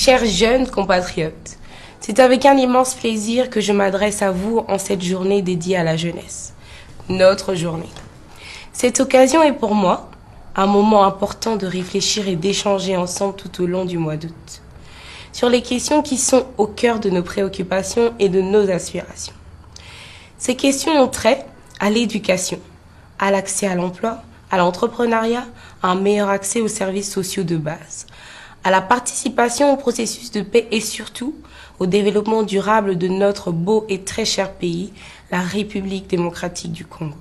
Chers jeunes compatriotes, c'est avec un immense plaisir que je m'adresse à vous en cette journée dédiée à la jeunesse, notre journée. Cette occasion est pour moi un moment important de réfléchir et d'échanger ensemble tout au long du mois d'août sur les questions qui sont au cœur de nos préoccupations et de nos aspirations. Ces questions ont trait à l'éducation, à l'accès à l'emploi, à l'entrepreneuriat, à un meilleur accès aux services sociaux de base, à la participation au processus de paix et surtout au développement durable de notre beau et très cher pays, la République démocratique du Congo.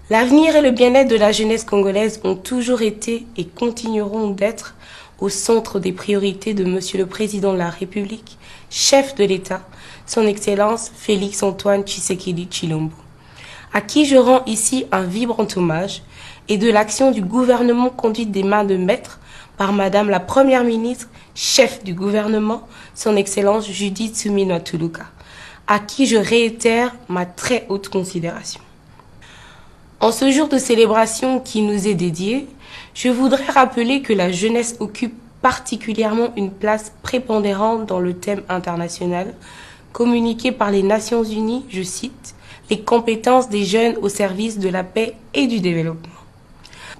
L'avenir et le bien-être de la jeunesse congolaise ont toujours été et continueront d'être au centre des priorités de Monsieur le Président de la République, chef de l'État, son Excellence Félix Antoine Tshisekedi Tshilombo, à qui je rends ici un vibrant hommage, et de l'action du gouvernement conduite des mains de maître par Madame la Première ministre, chef du gouvernement, son Excellence Judith Suminwa Tuluka, à qui je réitère ma très haute considération. En ce jour de célébration qui nous est dédié, je voudrais rappeler que la jeunesse occupe particulièrement une place prépondérante dans le thème international communiqué par les Nations Unies, je cite, « les compétences des jeunes au service de la paix et du développement ».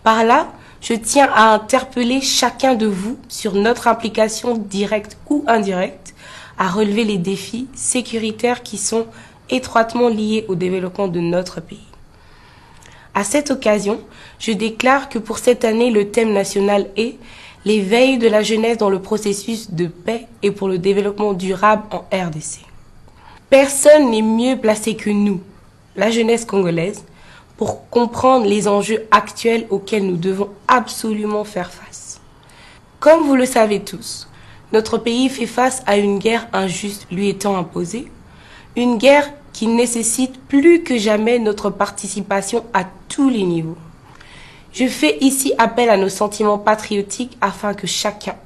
Par là, je tiens à interpeller chacun de vous sur notre implication directe ou indirecte à relever les défis sécuritaires qui sont étroitement liés au développement de notre pays. À cette occasion, je déclare que pour cette année, le thème national est « L'éveil de la jeunesse dans le processus de paix et pour le développement durable en RDC ». Personne n'est mieux placé que nous, la jeunesse congolaise, pour comprendre les enjeux actuels auxquels nous devons absolument faire face. Comme vous le savez tous, notre pays fait face à une guerre injuste lui étant imposée, une guerre qui nécessite plus que jamais notre participation à tous les niveaux. Je fais ici appel à nos sentiments patriotiques afin que chacun,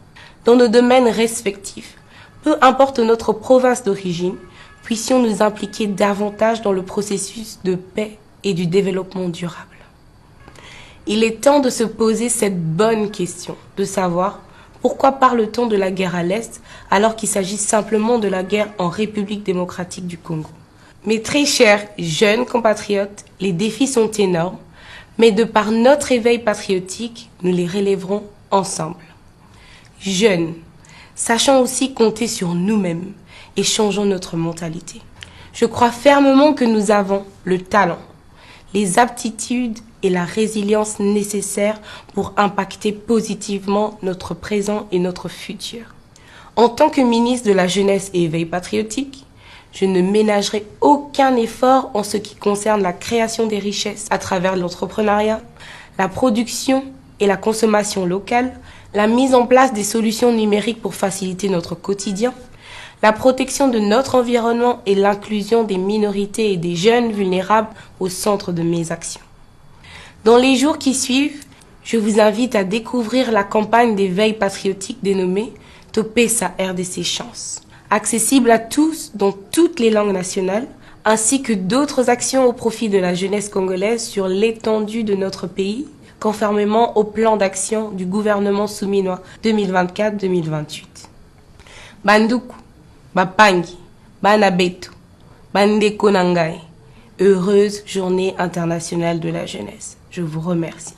dans nos domaines respectifs, peu importe notre province d'origine, puissions nous impliquer davantage dans le processus de paix et du développement durable. Il est temps de se poser cette bonne question, de savoir pourquoi parle-t-on de la guerre à l'Est alors qu'il s'agit simplement de la guerre en République démocratique du Congo. Mes très chers jeunes compatriotes, les défis sont énormes, mais de par notre éveil patriotique, nous les relèverons ensemble. Jeunes, sachons aussi compter sur nous-mêmes et changeons notre mentalité. Je crois fermement que nous avons le talent, les aptitudes et la résilience nécessaires pour impacter positivement notre présent et notre futur. En tant que ministre de la Jeunesse et Éveil patriotique, je ne ménagerai aucun effort en ce qui concerne la création des richesses à travers l'entrepreneuriat, la production et la consommation locale, la mise en place des solutions numériques pour faciliter notre quotidien, la protection de notre environnement et l'inclusion des minorités et des jeunes vulnérables au centre de mes actions. Dans les jours qui suivent, je vous invite à découvrir la campagne d'éveil patriotique dénommée « Topé sa RDC Chance », accessible à tous dans toutes les langues nationales, ainsi que d'autres actions au profit de la jeunesse congolaise sur l'étendue de notre pays, conformément au plan d'action du gouvernement Suminwa 2024-2028. Banduku, Bapangi, Banabeto, Bandeko Nangai, heureuse journée internationale de la jeunesse. Je vous remercie.